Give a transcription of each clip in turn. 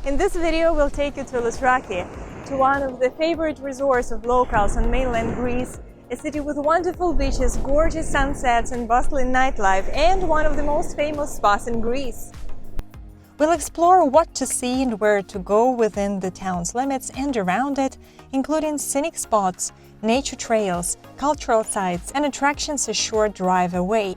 In this video, we'll take you to Loutraki, to one of the favorite resorts of locals on mainland Greece, a city with wonderful beaches, gorgeous sunsets and bustling nightlife, and one of the most famous spas in Greece. We'll explore what to see and where to go within the town's limits and around it, including scenic spots, nature trails, cultural sites, and attractions a short drive away.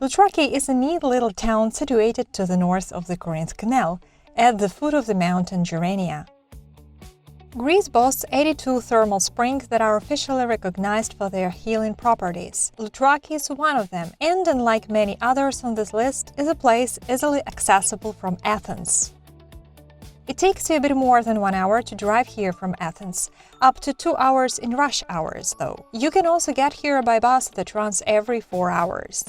Loutraki is a neat little town situated to the north of the Corinth Canal, at the foot of the mountain Gerenia. Greece boasts 82 thermal springs that are officially recognized for their healing properties. Loutraki is one of them, and unlike many others on this list, is a place easily accessible from Athens. It takes you a bit more than 1 hour to drive here from Athens, up to 2 hours in rush hours, though. You can also get here by bus that runs every 4 hours.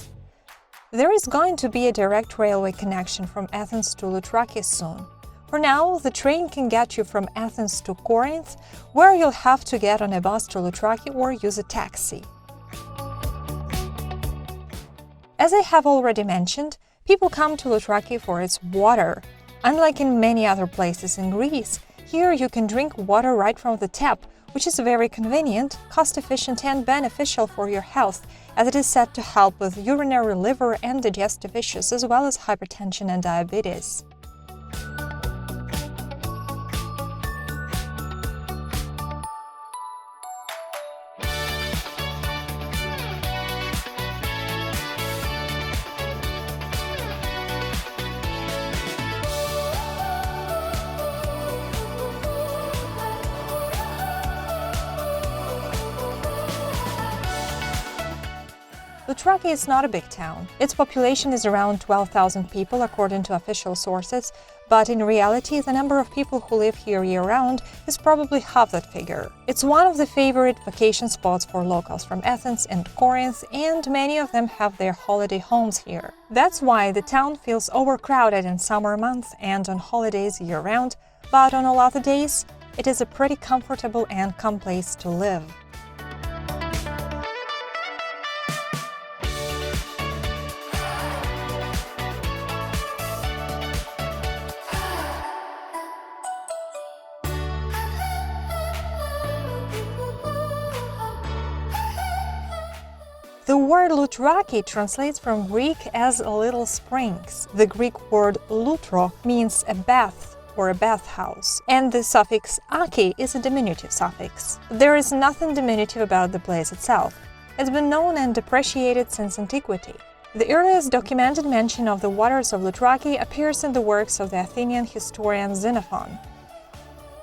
There is going to be a direct railway connection from Athens to Loutraki soon. For now, the train can get you from Athens to Corinth, where you'll have to get on a bus to Loutraki or use a taxi. As I have already mentioned, people come to Loutraki for its water. Unlike in many other places in Greece, here you can drink water right from the tap, which is very convenient, cost-efficient and beneficial for your health, as it is said to help with urinary, liver and digestive issues, as well as hypertension and diabetes. Loutraki is not a big town. Its population is around 12,000 people according to official sources, but in reality the number of people who live here year-round is probably half that figure. It's one of the favorite vacation spots for locals from Athens and Corinth, and many of them have their holiday homes here. That's why the town feels overcrowded in summer months and on holidays year-round, but on all other days, it is a pretty comfortable and calm place to live. The word Loutraki translates from Greek as little springs. The Greek word loutro means a bath or a bathhouse, and the suffix aki is a diminutive suffix. There is nothing diminutive about the place itself. It's been known and appreciated since antiquity. The earliest documented mention of the waters of Loutraki appears in the works of the Athenian historian Xenophon.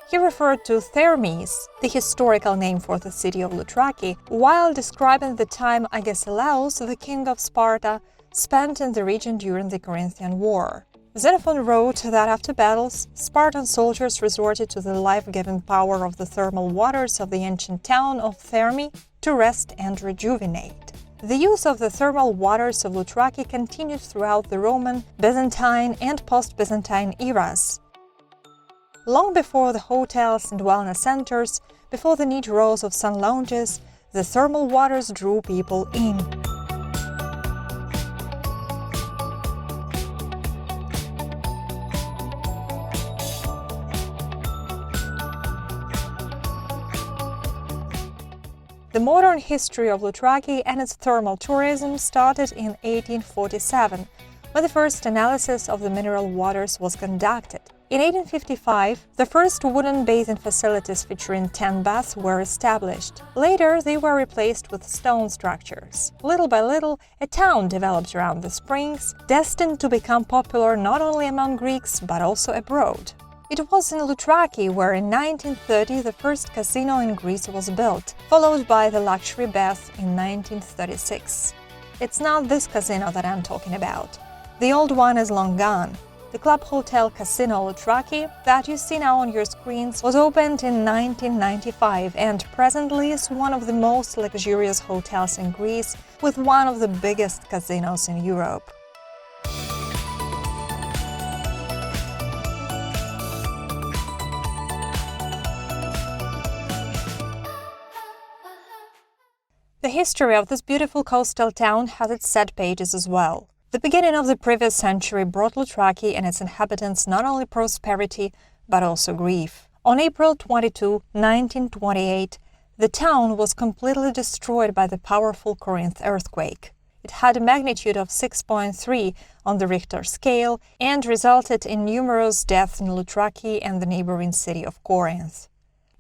He referred to Thermes, the historical name for the city of Loutraki, while describing the time Agesilaus, the king of Sparta, spent in the region during the Corinthian War. Xenophon wrote that after battles, Spartan soldiers resorted to the life-giving power of the thermal waters of the ancient town of Thermi to rest and rejuvenate. The use of the thermal waters of Loutraki continued throughout the Roman, Byzantine, and post-Byzantine eras. Long before the hotels and wellness centers, before the neat rows of sun lounges, the thermal waters drew people in. The modern history of Loutraki and its thermal tourism started in 1847, when the first analysis of the mineral waters was conducted. In 1855, the first wooden bathing facilities featuring 10 baths were established. Later, they were replaced with stone structures. Little by little, a town developed around the springs, destined to become popular not only among Greeks but also abroad. It was in Loutraki where in 1930 the first casino in Greece was built, followed by the luxury bath in 1936. It's not this casino that I'm talking about. The old one is long gone. The club hotel Casino Loutraki that you see now on your screens was opened in 1995 and presently is one of the most luxurious hotels in Greece with one of the biggest casinos in Europe. The history of this beautiful coastal town has its sad pages as well. The beginning of the previous century brought Loutraki and its inhabitants not only prosperity, but also grief. On April 22, 1928, the town was completely destroyed by the powerful Corinth earthquake. It had a magnitude of 6.3 on the Richter scale and resulted in numerous deaths in Loutraki and the neighboring city of Corinth.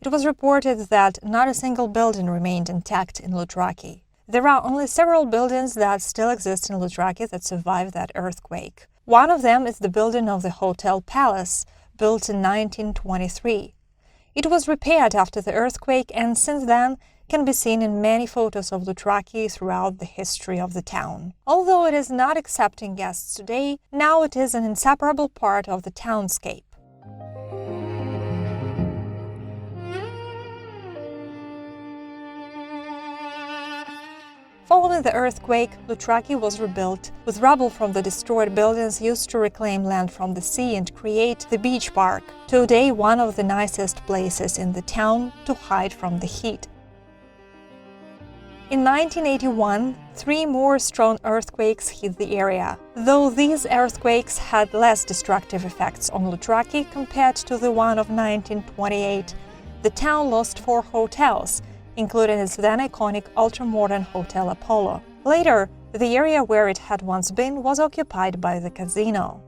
It was reported that not a single building remained intact in Loutraki. There are only several buildings that still exist in Loutraki that survived that earthquake. One of them is the building of the Hotel Palace, built in 1923. It was repaired after the earthquake and since then can be seen in many photos of Loutraki throughout the history of the town. Although it is not accepting guests today, now it is an inseparable part of the townscape. Following the earthquake, Loutraki was rebuilt, with rubble from the destroyed buildings used to reclaim land from the sea and create the beach park, today one of the nicest places in the town to hide from the heat. In 1981, 3 more strong earthquakes hit the area. Though these earthquakes had less destructive effects on Loutraki compared to the one of 1928, the town lost 4 hotels, including its then iconic ultra-modern Hotel Apollo. Later, the area where it had once been was occupied by the casino.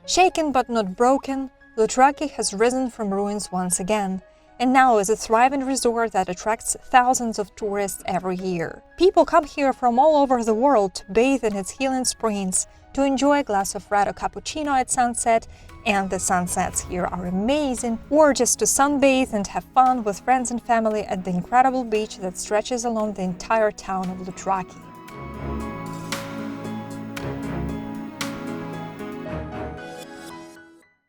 Shaken but not broken, Loutraki has risen from ruins once again, and now is a thriving resort that attracts thousands of tourists every year. People come here from all over the world to bathe in its healing springs, to enjoy a glass of Freddo cappuccino at sunset, and the sunsets here are amazing, or just to sunbathe and have fun with friends and family at the incredible beach that stretches along the entire town of Loutraki.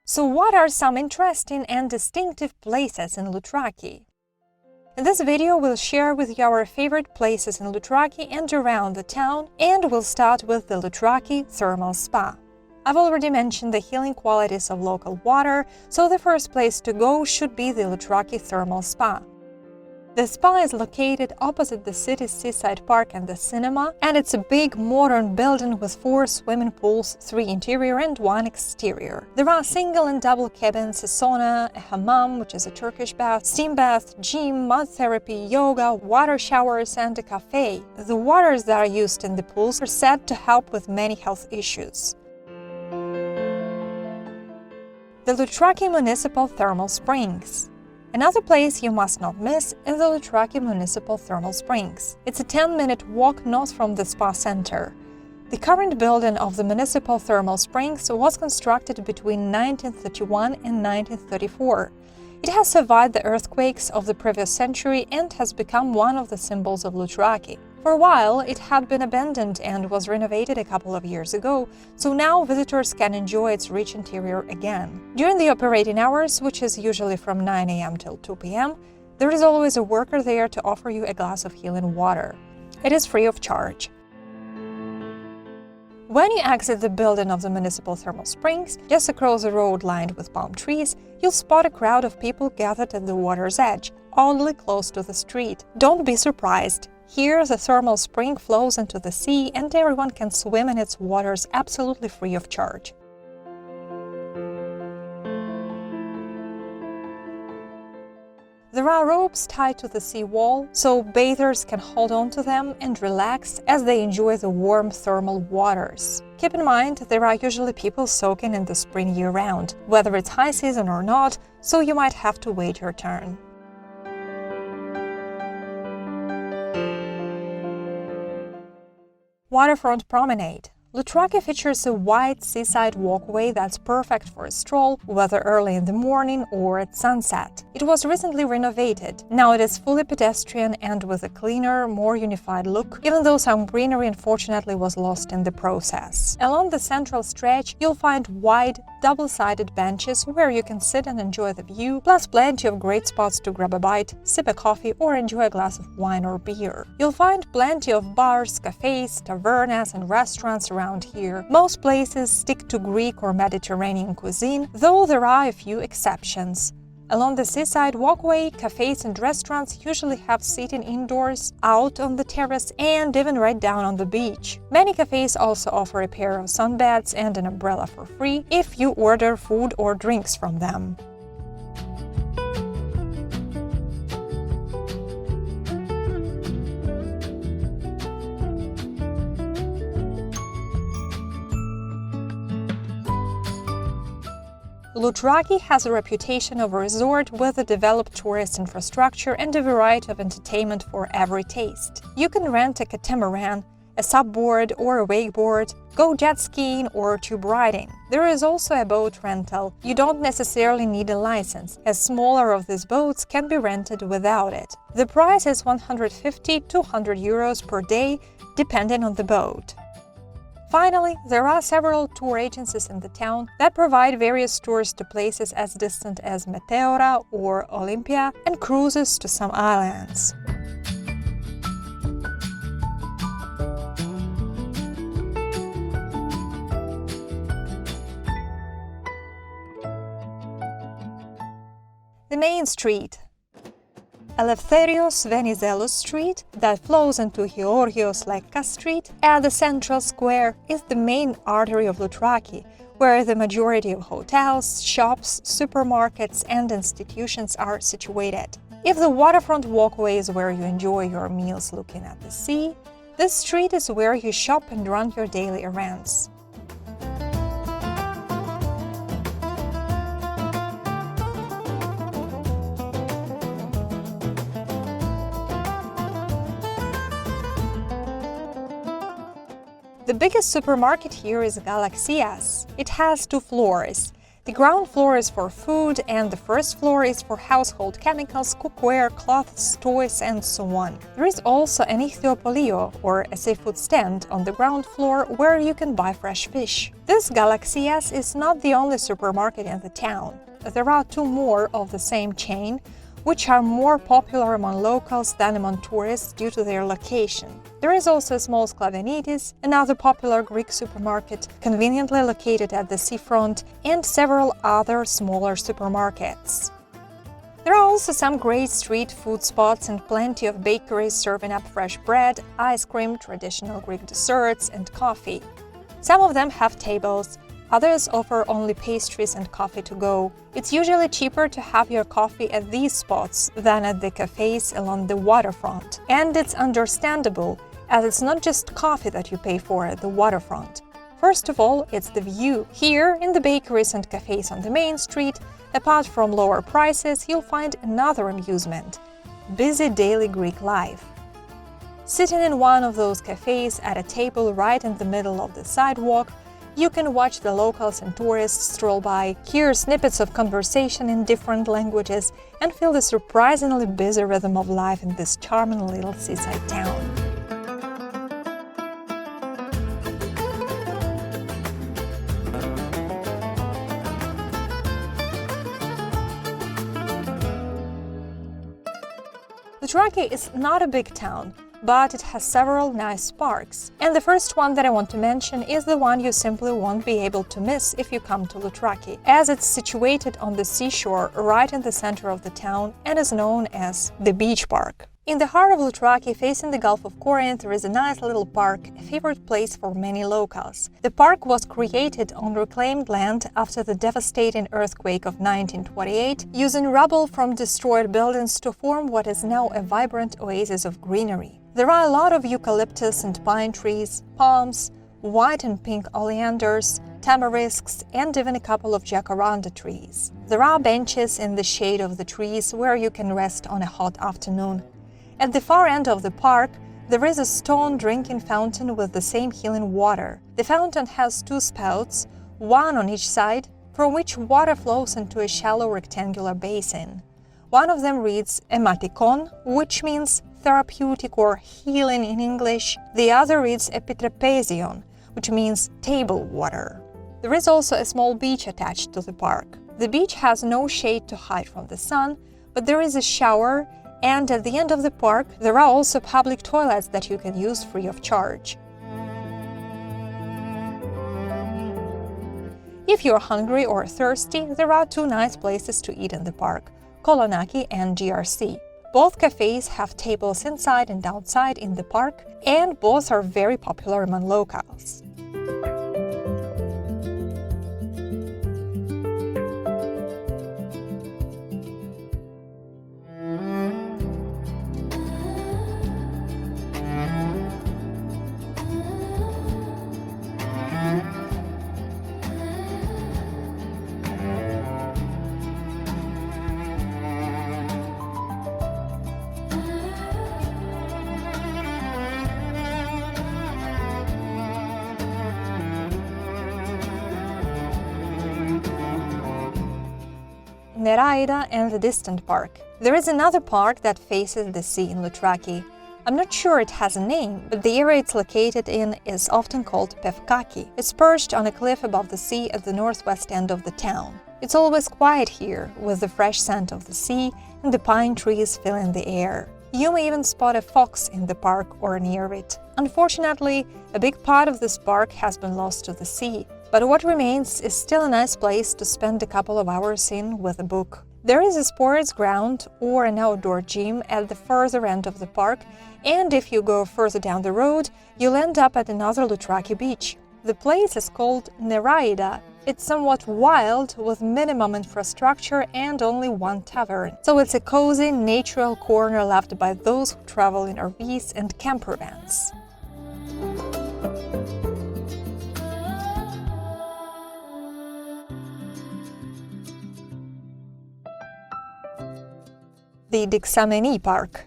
So what are some interesting and distinctive places in Loutraki? In this video, we'll share with you our favorite places in Loutraki and around the town, and we'll start with the Loutraki Thermal Spa. I've already mentioned the healing qualities of local water, so the first place to go should be the Loutraki Thermal Spa. The spa is located opposite the city's seaside park and the cinema, and it's a big modern building with 4 swimming pools, 3 interior and 1 exterior. There are single and double cabins, a sauna, a hammam, which is a Turkish bath, steam bath, gym, mud therapy, yoga, water showers, and a cafe. The waters that are used in the pools are said to help with many health issues. The Loutraki Municipal Thermal Springs. Another place you must not miss is the Loutraki Municipal Thermal Springs. It's a 10-minute walk north from the spa center. The current building of the Municipal Thermal Springs was constructed between 1931 and 1934. It has survived the earthquakes of the previous century and has become one of the symbols of Loutraki. For a while, it had been abandoned and was renovated a couple of years ago, so now visitors can enjoy its rich interior again. During the operating hours, which is usually from 9 a.m. till 2 p.m., there is always a worker there to offer you a glass of healing water. It is free of charge. When you exit the building of the Municipal Thermal Springs, just across the road lined with palm trees, you'll spot a crowd of people gathered at the water's edge, oddly close to the street. Don't be surprised. Here, the thermal spring flows into the sea and everyone can swim in its waters absolutely free of charge. There are ropes tied to the seawall, so bathers can hold on to them and relax as they enjoy the warm thermal waters. Keep in mind, there are usually people soaking in the spring year-round, whether it's high season or not, so you might have to wait your turn. Waterfront Promenade. Loutraki features a wide seaside walkway that's perfect for a stroll, whether early in the morning or at sunset. It was recently renovated. Now it is fully pedestrian and with a cleaner, more unified look, even though some greenery unfortunately was lost in the process. Along the central stretch, you'll find wide, double-sided benches where you can sit and enjoy the view, plus plenty of great spots to grab a bite, sip a coffee, or enjoy a glass of wine or beer. You'll find plenty of bars, cafes, tavernas, and restaurants around here. Most places stick to Greek or Mediterranean cuisine, though there are a few exceptions. Along the seaside walkway, cafes and restaurants usually have seating indoors, out on the terrace, and even right down on the beach. Many cafes also offer a pair of sunbeds and an umbrella for free if you order food or drinks from them. Loutraki has a reputation of a resort with a developed tourist infrastructure and a variety of entertainment for every taste. You can rent a catamaran, a subboard or a wakeboard, go jet skiing or tube riding. There is also a boat rental. You don't necessarily need a license, as smaller of these boats can be rented without it. The price is 150 to 100 euros per day, depending on the boat. Finally, there are several tour agencies in the town that provide various tours to places as distant as Meteora or Olympia and cruises to some islands. The main street. Eleftherios Venizelos Street, that flows into Georgios Lekka Street at the central square, is the main artery of Loutraki, where the majority of hotels, shops, supermarkets and institutions are situated. If the waterfront walkway is where you enjoy your meals looking at the sea, this street is where you shop and run your daily errands. The biggest supermarket here is Galaxias. It has 2 floors. The ground floor is for food and the first floor is for household chemicals, cookware, clothes, toys and so on. There is also an ichthyopolio, or a seafood stand, on the ground floor where you can buy fresh fish. This Galaxias is not the only supermarket in the town. There are 2 more of the same chain, which are more popular among locals than among tourists due to their location. There is also a small Sklavenitis, another popular Greek supermarket conveniently located at the seafront, and several other smaller supermarkets. There are also some great street food spots and plenty of bakeries serving up fresh bread, ice cream, traditional Greek desserts, and coffee. Some of them have tables. Others offer only pastries and coffee to go. It's usually cheaper to have your coffee at these spots than at the cafes along the waterfront. And it's understandable, as it's not just coffee that you pay for at the waterfront. First of all, it's the view. Here, in the bakeries and cafes on the main street, apart from lower prices, you'll find another amusement: busy daily Greek life. Sitting in one of those cafes at a table right in the middle of the sidewalk, you can watch the locals and tourists stroll by, hear snippets of conversation in different languages, and feel the surprisingly busy rhythm of life in this charming little seaside town. Loutraki is not a big town, but it has several nice parks. And the first one that I want to mention is the one you simply won't be able to miss if you come to Loutraki, as it's situated on the seashore right in the center of the town and is known as the Beach Park. In the heart of Loutraki, facing the Gulf of Corinth, there is a nice little park, a favorite place for many locals. The park was created on reclaimed land after the devastating earthquake of 1928, using rubble from destroyed buildings to form what is now a vibrant oasis of greenery. There are a lot of eucalyptus and pine trees, palms, white and pink oleanders, tamarisks, and even a couple of jacaranda trees. There are benches in the shade of the trees where you can rest on a hot afternoon. At the far end of the park, there is a stone drinking fountain with the same healing water. The fountain has two spouts, one on each side, from which water flows into a shallow rectangular basin. One of them reads ematikon, which means therapeutic or healing in English. The other reads epitrapezion, which means table water. There is also a small beach attached to the park. The beach has no shade to hide from the sun, but there is a shower, and at the end of the park there are also public toilets that you can use free of charge. If you're hungry or thirsty, there are two nice places to eat in the park, Kolonaki and GRC. Both cafes have tables inside and outside in the park, and both are very popular among locals. Neraida and the distant park. There is another park that faces the sea in Loutraki. I'm not sure it has a name, but the area it's located in is often called Pevkaki. It's perched on a cliff above the sea at the northwest end of the town. It's always quiet here, with the fresh scent of the sea and the pine trees filling the air. You may even spot a fox in the park or near it. Unfortunately, a big part of this park has been lost to the sea, but what remains is still a nice place to spend a couple of hours in with a book. There is a sports ground or an outdoor gym at the further end of the park, and if you go further down the road, you'll end up at another Loutraki beach. The place is called Neraida. It's somewhat wild, with minimum infrastructure and only one tavern. So it's a cozy, natural corner loved by those who travel in RVs and camper vans. The Vouliagmeni Park.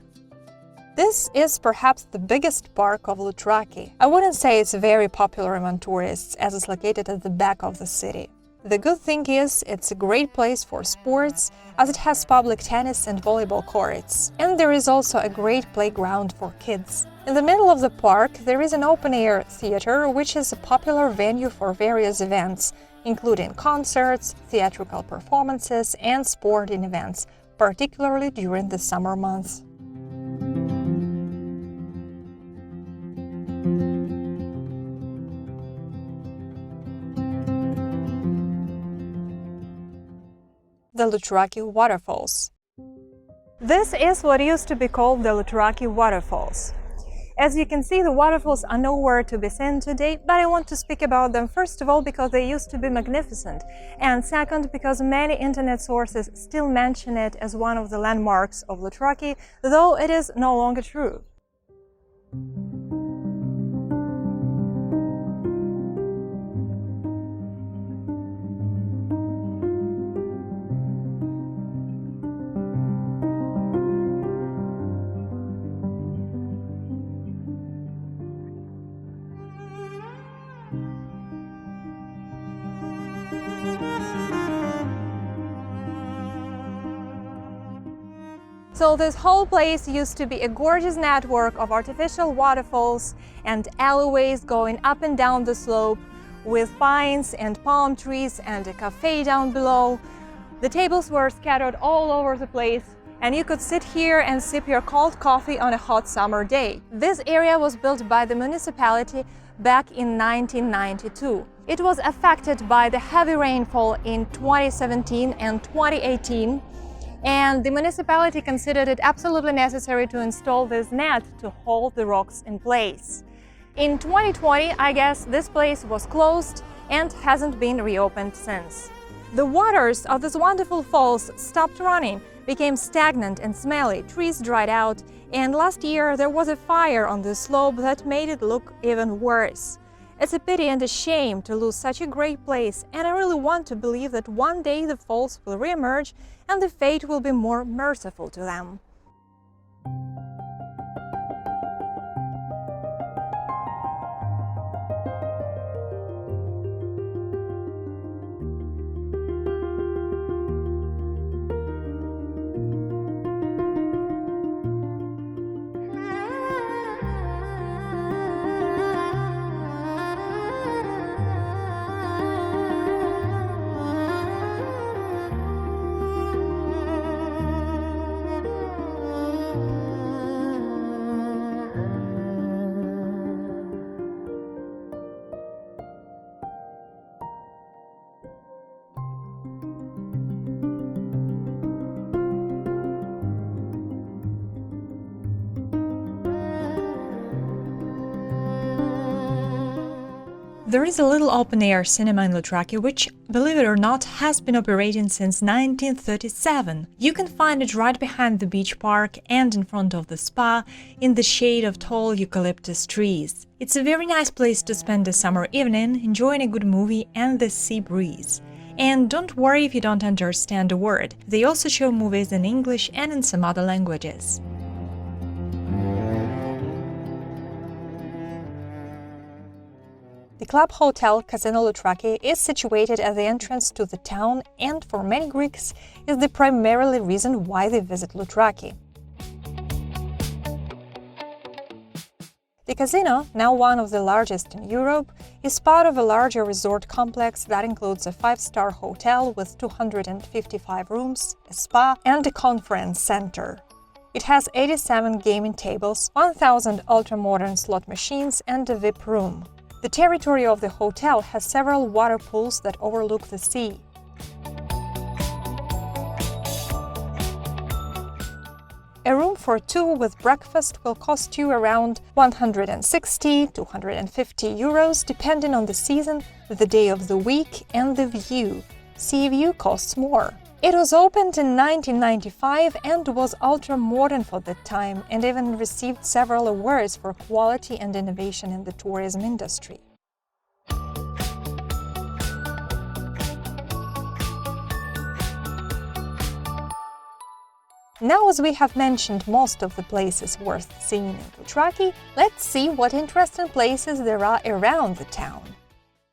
This is perhaps the biggest park of Loutraki. I wouldn't say it's very popular among tourists, as it's located at the back of the city. The good thing is, it's a great place for sports, as it has public tennis and volleyball courts. And there is also a great playground for kids. In the middle of the park, there is an open-air theater, which is a popular venue for various events, including concerts, theatrical performances, and sporting events, particularly during the summer months. The Loutraki waterfalls. This is what used to be called the Loutraki waterfalls. As you can see, the waterfalls are nowhere to be seen today, but I want to speak about them first of all because they used to be magnificent, and second because many internet sources still mention it as one of the landmarks of Loutraki, though it is no longer true. So this whole place used to be a gorgeous network of artificial waterfalls and alleyways going up and down the slope, with pines and palm trees and a cafe down below. The tables were scattered all over the place, and you could sit here and sip your cold coffee on a hot summer day. This area was built by the municipality back in 1992. It was affected by the heavy rainfall in 2017 and 2018, and the municipality considered it absolutely necessary to install this net to hold the rocks in place. In 2020, I guess this place was closed and hasn't been reopened since. The waters of these wonderful falls stopped running, became stagnant and smelly, trees dried out, and last year there was a fire on the slope that made it look even worse. It's a pity and a shame to lose such a great place, and I really want to believe that one day the falls will re-emerge and the fate will be more merciful to them. There is a little open-air cinema in Loutraki, which, believe it or not, has been operating since 1937. You can find it right behind the beach park and in front of the spa, in the shade of tall eucalyptus trees. It's a very nice place to spend a summer evening, enjoying a good movie and the sea breeze. And don't worry if you don't understand a word, they also show movies in English and in some other languages. The Club Hotel Casino Loutraki is situated at the entrance to the town and, for many Greeks, is the primarily reason why they visit Loutraki. The casino, now one of the largest in Europe, is part of a larger resort complex that includes a 5-star hotel with 255 rooms, a spa, and a conference center. It has 87 gaming tables, 1,000 ultra-modern slot machines, and a VIP room. The territory of the hotel has several water pools that overlook the sea. A room for two with breakfast will cost you around 160–250 euros, depending on the season, the day of the week, and the view. Sea view costs more. It was opened in 1995 and was ultra-modern for that time, and even received several awards for quality and innovation in the tourism industry. Now, as we have mentioned most of the places worth seeing in Loutraki, let's see what interesting places there are around the town.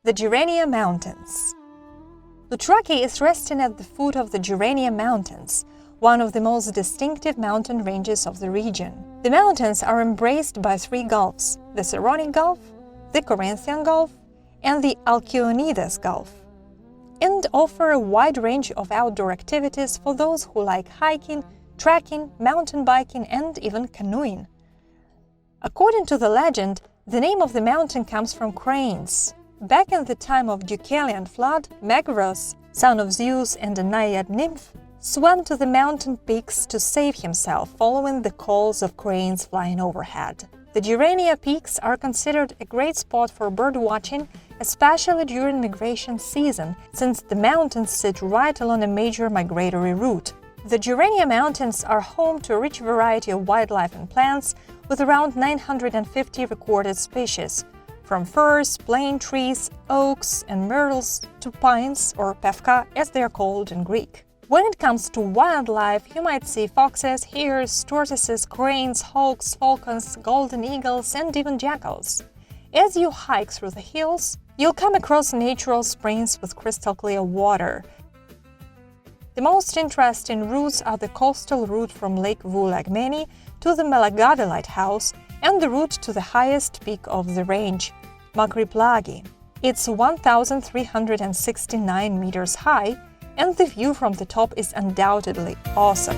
The Gerenia Mountains. Loutraki is resting at the foot of the Gerenia Mountains, one of the most distinctive mountain ranges of the region. The mountains are embraced by 3 gulfs: the Saronic Gulf, the Corinthian Gulf, and the Alkyonides Gulf, and offer a wide range of outdoor activities for those who like hiking, trekking, mountain biking, and even canoeing. According to the legend, the name of the mountain comes from cranes. Back in the time of Deucalion flood, Megaros, son of Zeus and a Naiad nymph, swam to the mountain peaks to save himself, following the calls of cranes flying overhead. The Gerenia peaks are considered a great spot for bird watching, especially during migration season, since the mountains sit right along a major migratory route. The Gerenia Mountains are home to a rich variety of wildlife and plants, with around 950 recorded species, from firs, plane trees, oaks, and myrtles to pines, or pevka, as they are called in Greek. When it comes to wildlife, you might see foxes, hares, tortoises, cranes, hawks, falcons, golden eagles, and even jackals. As you hike through the hills, you'll come across natural springs with crystal clear water. The most interesting routes are the coastal route from Lake Vouliagmeni to the Malagada Lighthouse and the route to the highest peak of the range, Makriplagi. It's 1,369 meters high, and the view from the top is undoubtedly awesome.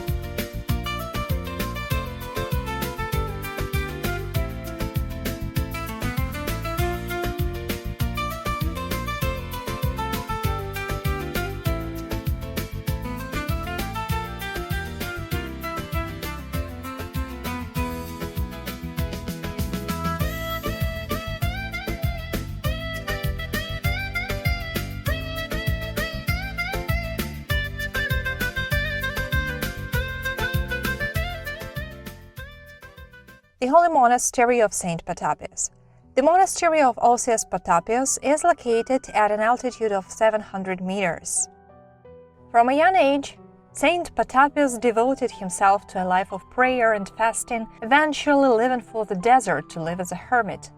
The Holy Monastery of St. Patapios. The Monastery of Osias Patapios is located at an altitude of 700 meters. From a young age, St. Patapios devoted himself to a life of prayer and fasting, eventually leaving for the desert to live as a hermit.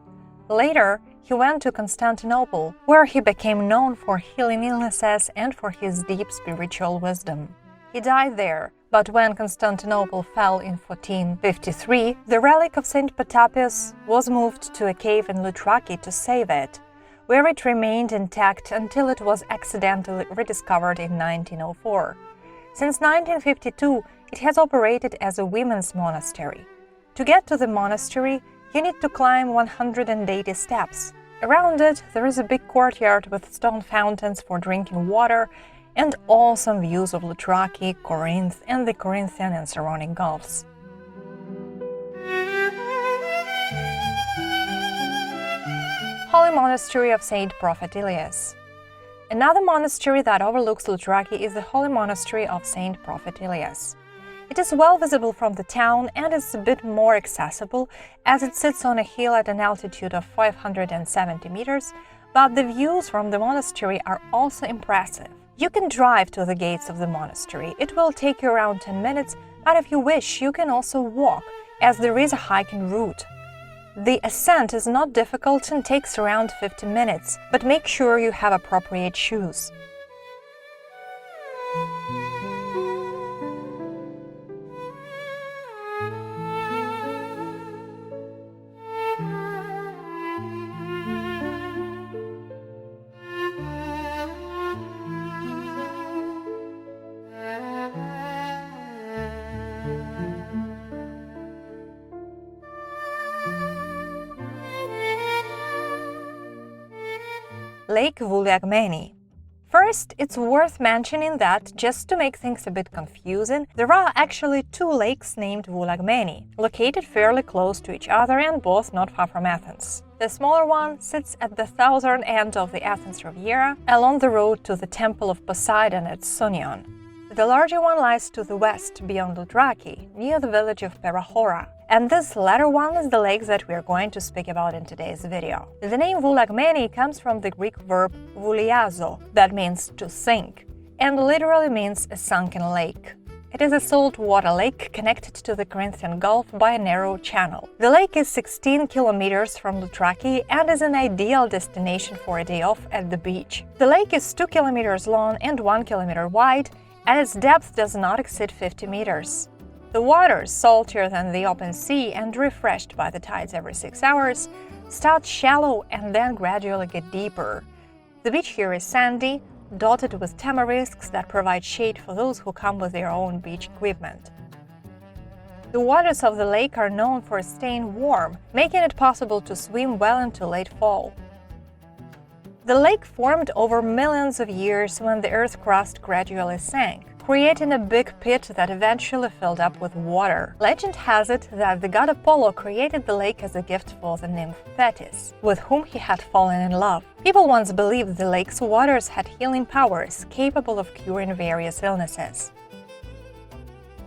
Later, he went to Constantinople, where he became known for healing illnesses and for his deep spiritual wisdom. He died there, but when Constantinople fell in 1453, the relic of St. Patapios was moved to a cave in Loutraki to save it, where it remained intact until it was accidentally rediscovered in 1904. Since 1952, it has operated as a women's monastery. To get to the monastery, you need to climb 180 steps. Around it, there is a big courtyard with stone fountains for drinking water and awesome views of Loutraki, Corinth, and the Corinthian and Saronic Gulfs. Holy Holy Monastery of Saint Prophet Elias. Another monastery that overlooks Loutraki is the Holy Monastery of Saint Prophet Elias. It is well visible from the town and is a bit more accessible as it sits on a hill at an altitude of 570 meters, but the views from the monastery are also impressive. You can drive to the gates of the monastery. It will take you around 10 minutes, but if you wish, you can also walk, as there is a hiking route. The ascent is not difficult and takes around 50 minutes, but make sure you have appropriate shoes. Lake Vouliagmeni. First, it's worth mentioning that, just to make things a bit confusing, there are actually two lakes named Vouliagmeni, located fairly close to each other and both not far from Athens. The smaller one sits at the southern end of the Athens Riviera, along the road to the Temple of Poseidon at Sunion. The larger one lies to the west, beyond Loutraki, near the village of Perahora. And this latter one is the lake that we are going to speak about in today's video. The name Vouliagmeni comes from the Greek verb vouliazo, that means to sink, and literally means a sunken lake. It is a saltwater lake connected to the Corinthian Gulf by a narrow channel. The lake is 16 kilometers from Loutraki and is an ideal destination for a day off at the beach. The lake is 2 kilometers long and 1 kilometer wide, and its depth does not exceed 50 meters. The water, saltier than the open sea and refreshed by the tides every 6 hours, starts shallow and then gradually get deeper. The beach here is sandy, dotted with tamarisks that provide shade for those who come with their own beach equipment. The waters of the lake are known for staying warm, making it possible to swim well into late fall. The lake formed over millions of years when the Earth's crust gradually sank, creating a big pit that eventually filled up with water. Legend has it that the god Apollo created the lake as a gift for the nymph Thetis, with whom he had fallen in love. People once believed the lake's waters had healing powers capable of curing various illnesses.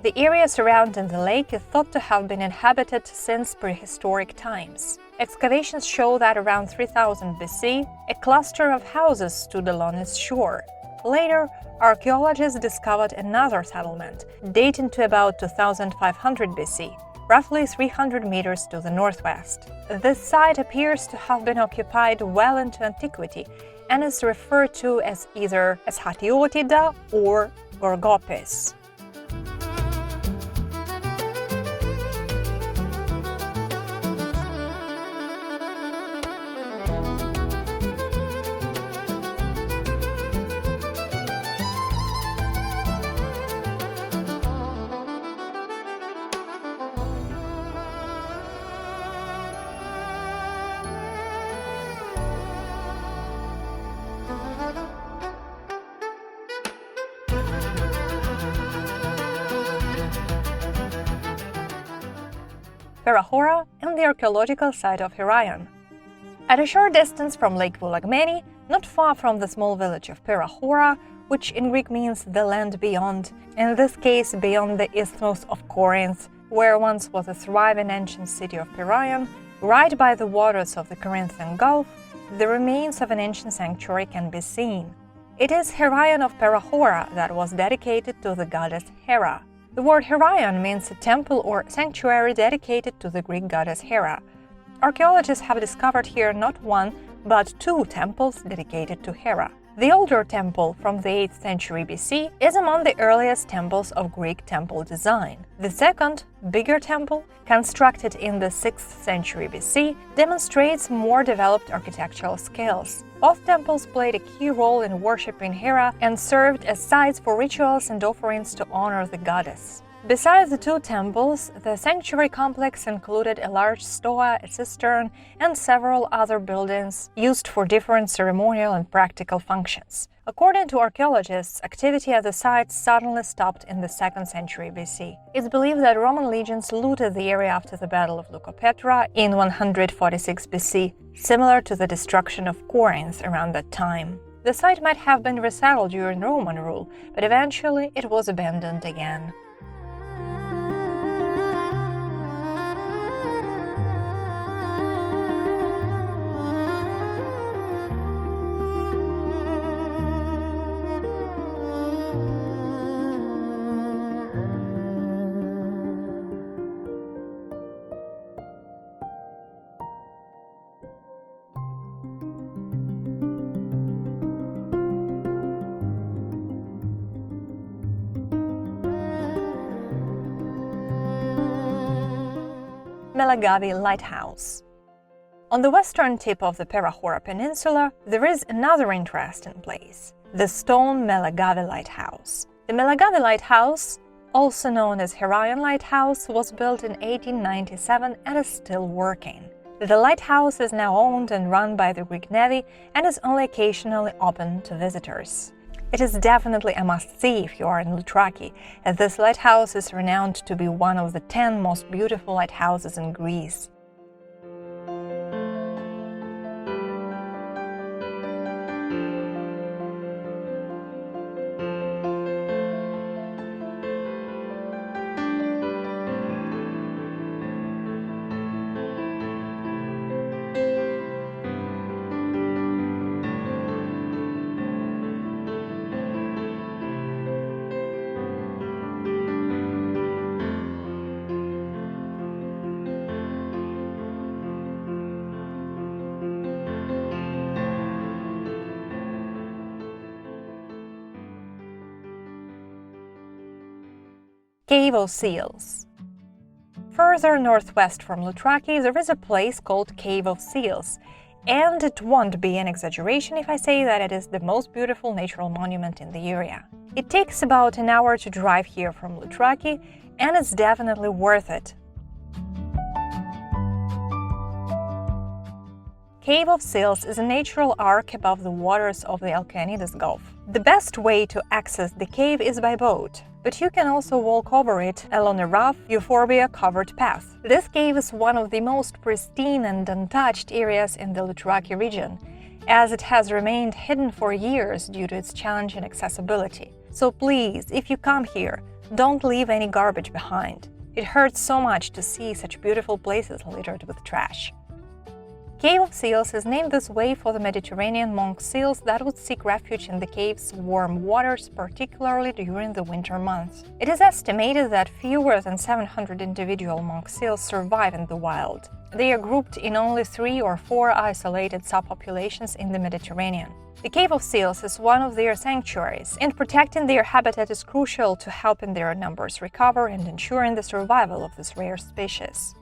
The area surrounding the lake is thought to have been inhabited since prehistoric times. Excavations show that around 3000 BC, a cluster of houses stood along its shore. Later, archaeologists discovered another settlement, dating to about 2500 BC, roughly 300 meters to the northwest. This site appears to have been occupied well into antiquity and is referred to as either as Hatiotida or Gorgopis. Perahora and the archaeological site of Heraeon. At a short distance from Lake Vouliagmeni, not far from the small village of Perahora, which in Greek means the land beyond, in this case beyond the Isthmus of Corinth, where once was a thriving ancient city of Heraeon, right by the waters of the Corinthian Gulf, the remains of an ancient sanctuary can be seen. It is Heraeon of Perahora that was dedicated to the goddess Hera. The word Heraeon means a temple or sanctuary dedicated to the Greek goddess Hera. Archaeologists have discovered here not one, but two temples dedicated to Hera. The older temple, from the 8th century BC, is among the earliest temples of Greek temple design. The second, bigger temple, constructed in the 6th century BC, demonstrates more developed architectural skills. Both temples played a key role in worshipping Hera and served as sites for rituals and offerings to honor the goddess. Besides the two temples, the sanctuary complex included a large stoa, a cistern, and several other buildings used for different ceremonial and practical functions. According to archaeologists, activity at the site suddenly stopped in the 2nd century BC. It's believed that Roman legions looted the area after the Battle of Leucopetra in 146 BC, similar to the destruction of Corinth around that time. The site might have been resettled during Roman rule, but eventually it was abandoned again. Vouliagmeni Lighthouse. On the western tip of the Perahora Peninsula, there is another interesting place, the stone Vouliagmeni Lighthouse. The Vouliagmeni Lighthouse, also known as Heraeon Lighthouse, was built in 1897 and is still working. The lighthouse is now owned and run by the Greek Navy and is only occasionally open to visitors. It is definitely a must-see if you are in Loutraki, as this lighthouse is renowned to be one of the 10 most beautiful lighthouses in Greece. Cave of Seals. Further northwest from Loutraki, there is a place called Cave of Seals, and it won't be an exaggeration if I say that it is the most beautiful natural monument in the area. It takes about an hour to drive here from Loutraki, and it's definitely worth it. Cave of Seals is a natural arc above the waters of the Corinthian Gulf. The best way to access the cave is by boat, but you can also walk over it along a rough, euphorbia-covered path. This cave is one of the most pristine and untouched areas in the Loutraki region, as it has remained hidden for years due to its challenging accessibility. So please, if you come here, don't leave any garbage behind. It hurts so much to see such beautiful places littered with trash. Cave of Seals is named this way for the Mediterranean monk seals that would seek refuge in the cave's warm waters, particularly during the winter months. It is estimated that fewer than 700 individual monk seals survive in the wild. They are grouped in only 3 or 4 isolated subpopulations in the Mediterranean. The Cave of Seals is one of their sanctuaries, and protecting their habitat is crucial to helping their numbers recover and ensuring the survival of this rare species.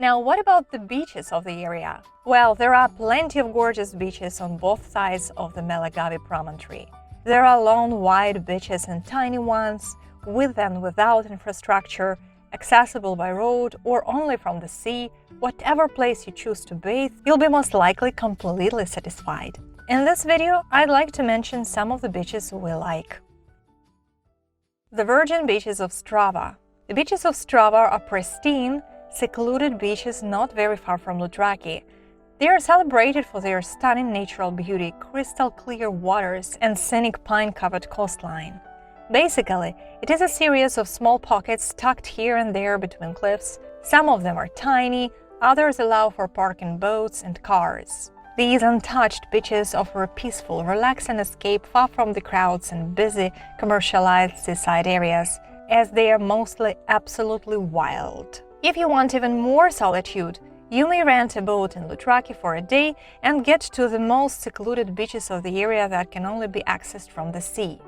Now, what about the beaches of the area? Well, there are plenty of gorgeous beaches on both sides of the Vouliagmeni promontory. There are long, wide beaches and tiny ones, with and without infrastructure, accessible by road or only from the sea. Whatever place you choose to bathe, you'll be most likely completely satisfied. In this video, I'd like to mention some of the beaches we like. The virgin beaches of Strava. The beaches of Strava are pristine, secluded beaches not very far from Loutraki. They are celebrated for their stunning natural beauty, crystal-clear waters, and scenic pine-covered coastline. Basically, it is a series of small pockets tucked here and there between cliffs. Some of them are tiny, others allow for parking boats and cars. These untouched beaches offer a peaceful, relaxing escape far from the crowds and busy, commercialized seaside areas, as they are mostly absolutely wild. If you want even more solitude, you may rent a boat in Loutraki for a day and get to the most secluded beaches of the area that can only be accessed from the sea.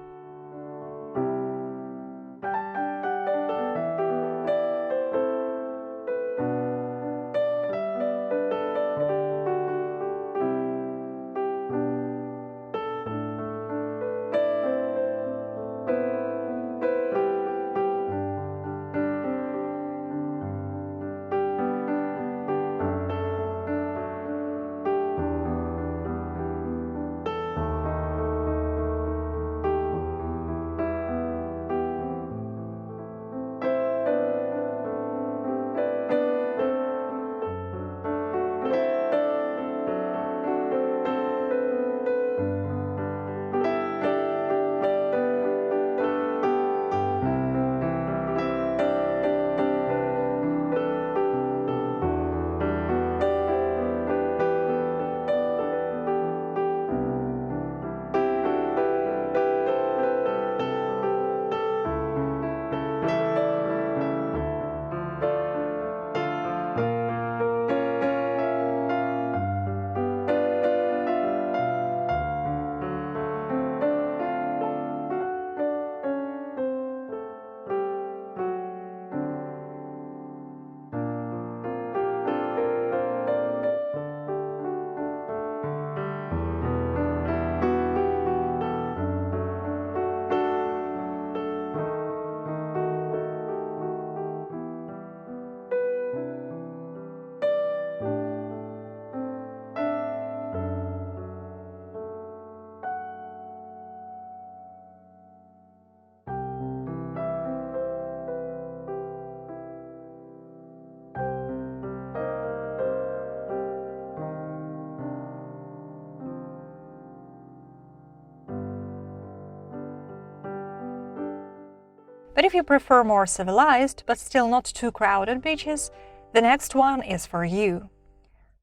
But if you prefer more civilized, but still not too crowded beaches, the next one is for you.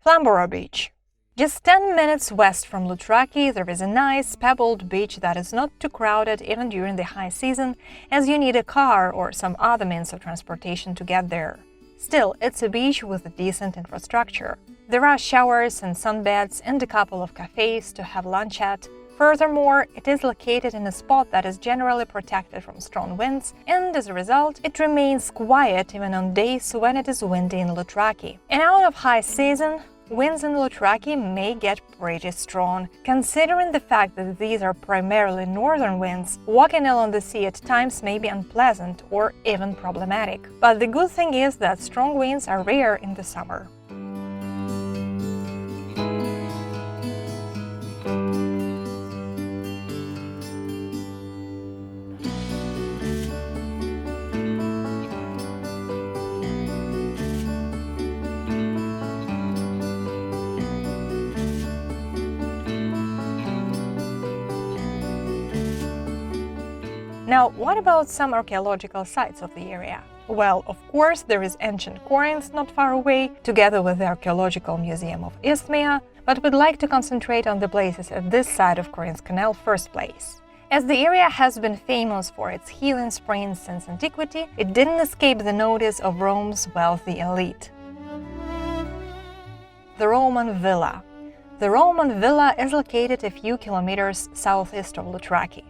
Flamborough Beach. Just 10 minutes west from Loutraki, there is a nice pebbled beach that is not too crowded even during the high season, as you need a car or some other means of transportation to get there. Still, it's a beach with a decent infrastructure. There are showers and sunbeds and a couple of cafes to have lunch at. Furthermore, it is located in a spot that is generally protected from strong winds, and as a result, it remains quiet even on days when it is windy in Loutraki. And out of high season, winds in Loutraki may get pretty strong. Considering the fact that these are primarily northern winds, walking along the sea at times may be unpleasant or even problematic. But the good thing is that strong winds are rare in the summer. Now, what about some archaeological sites of the area? Well, of course, there is ancient Corinth not far away, together with the Archaeological Museum of Isthmia, but we'd like to concentrate on the places at this side of Corinth Canal first place. As the area has been famous for its healing springs since antiquity, it didn't escape the notice of Rome's wealthy elite. The Roman Villa. The Roman Villa is located a few kilometers southeast of Loutraki.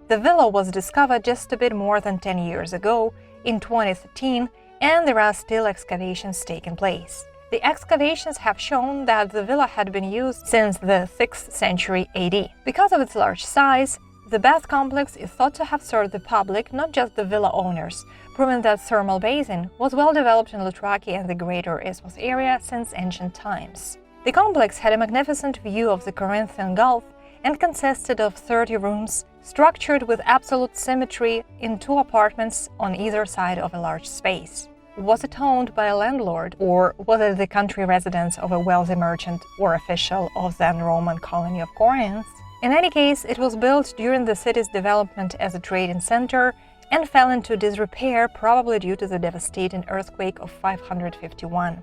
The villa was discovered just a bit more than 10 years ago, in 2013, and there are still excavations taking place. The excavations have shown that the villa had been used since the 6th century AD. Because of its large size, the bath complex is thought to have served the public, not just the villa owners, proving that thermal bathing was well developed in Loutraki and the greater Isthmus area since ancient times. The complex had a magnificent view of the Corinthian Gulf and consisted of 30 rooms, structured with absolute symmetry in 2 apartments on either side of a large space. Was it owned by a landlord, or was it the country residence of a wealthy merchant or official of the then Roman colony of Corinth? In any case, it was built during the city's development as a trading center and fell into disrepair, probably due to the devastating earthquake of 551.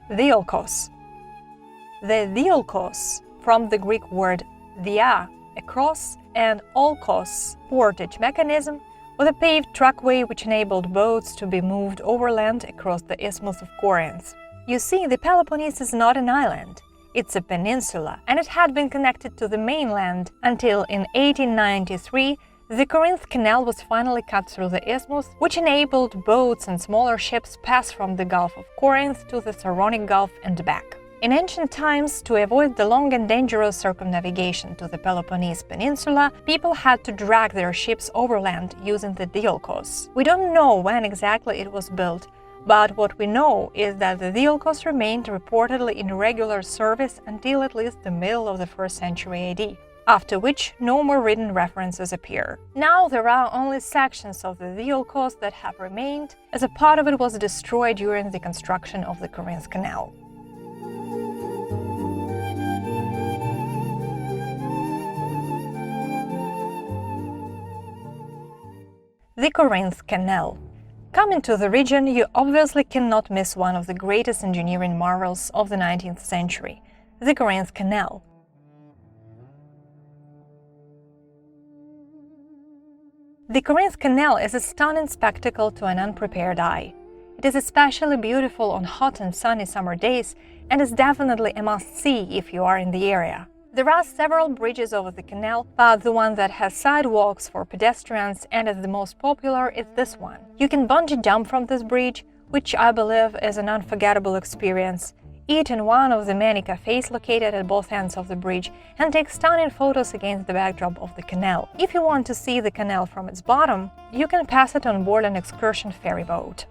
Diolkos. The diolkos, from the Greek word dia, a cross, and olkos, portage mechanism, was a paved trackway which enabled boats to be moved overland across the Isthmus of Corinth. You see, the Peloponnese is not an island, it's a peninsula, and it had been connected to the mainland until in 1893 the Corinth Canal was finally cut through the isthmus, which enabled boats and smaller ships pass from the Gulf of Corinth to the Saronic Gulf and back. In ancient times, to avoid the long and dangerous circumnavigation to the Peloponnese Peninsula, people had to drag their ships overland using the diolkos. We don't know when exactly it was built, but what we know is that the diolkos remained reportedly in regular service until at least the middle of the 1st century AD. After which no more written references appear. Now there are only sections of the diolkos that have remained, as a part of it was destroyed during the construction of the Corinth Canal. The Corinth Canal. Coming to the region, you obviously cannot miss one of the greatest engineering marvels of the 19th century, the Corinth Canal. The Corinth Canal is a stunning spectacle to an unprepared eye. It is especially beautiful on hot and sunny summer days and is definitely a must-see if you are in the area. There are several bridges over the canal, but the one that has sidewalks for pedestrians and is the most popular is this one. You can bungee jump from this bridge, which I believe is an unforgettable experience, eat in one of the many cafes located at both ends of the bridge, and take stunning photos against the backdrop of the canal. If you want to see the canal from its bottom, you can pass it on board an excursion ferry boat.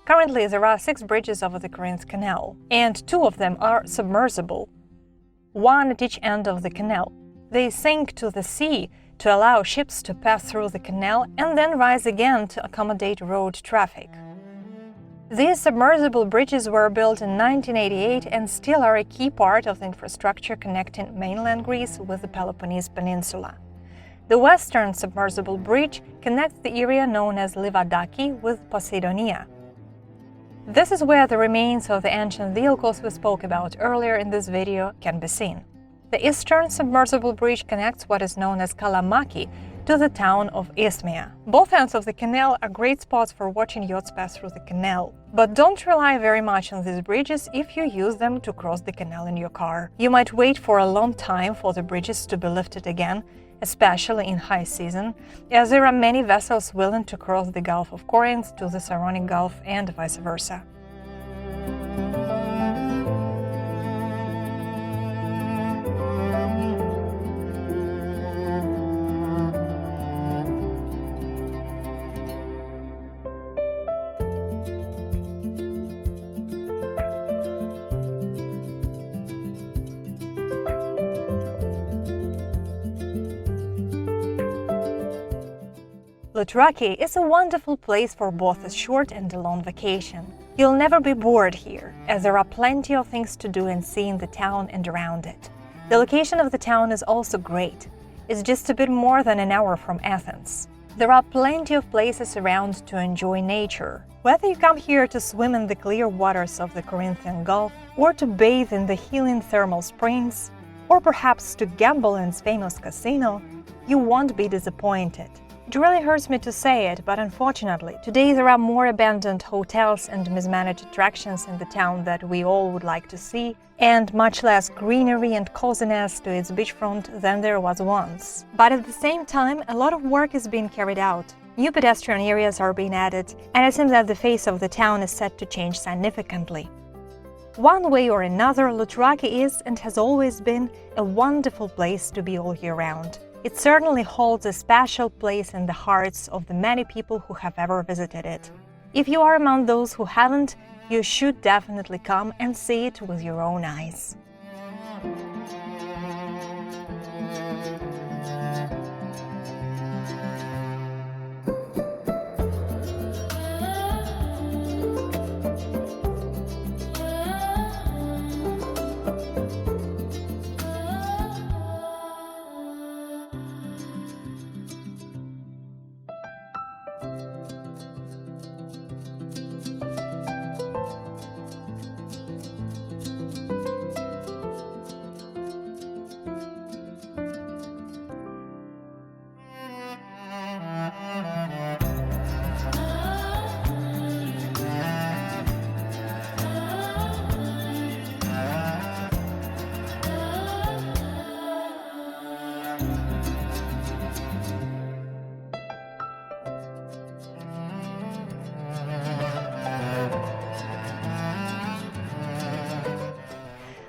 Currently, there are 6 bridges over the Corinth Canal, and 2 of them are submersible, one at each end of the canal. They sink to the sea to allow ships to pass through the canal and then rise again to accommodate road traffic. These submersible bridges were built in 1988 and still are a key part of the infrastructure connecting mainland Greece with the Peloponnese Peninsula. The western submersible bridge connects the area known as Loutraki with Poseidonia. This is where the remains of the ancient vehicles we spoke about earlier in this video can be seen. The eastern submersible bridge connects what is known as Kalamaki to the town of Isthmia. Both ends of the canal are great spots for watching yachts pass through the canal. But don't rely very much on these bridges if you use them to cross the canal in your car. You might wait for a long time for the bridges to be lifted again, especially in high season, as there are many vessels willing to cross the Gulf of Corinth to the surrounding Gulf and vice versa. Loutraki is a wonderful place for both a short and a long vacation. You'll never be bored here, as there are plenty of things to do and see in the town and around it. The location of the town is also great. It's just a bit more than an hour from Athens. There are plenty of places around to enjoy nature. Whether you come here to swim in the clear waters of the Corinthian Gulf, or to bathe in the healing thermal springs, or perhaps to gamble in its famous casino, you won't be disappointed. It really hurts me to say it, but unfortunately, today there are more abandoned hotels and mismanaged attractions in the town that we all would like to see, and much less greenery and coziness to its beachfront than there was once. But at the same time, a lot of work is being carried out. New pedestrian areas are being added, and it seems that the face of the town is set to change significantly. One way or another, Loutraki is and has always been a wonderful place to be all year round. It certainly holds a special place in the hearts of the many people who have ever visited it. If you are among those who haven't, you should definitely come and see it with your own eyes.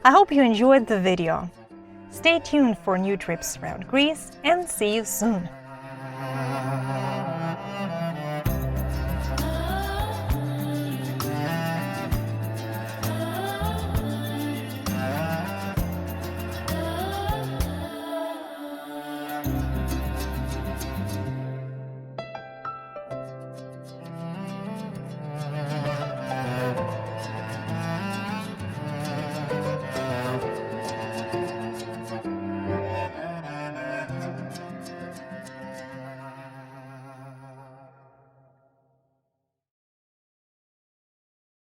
I hope you enjoyed the video. Stay tuned for new trips around Greece and see you soon!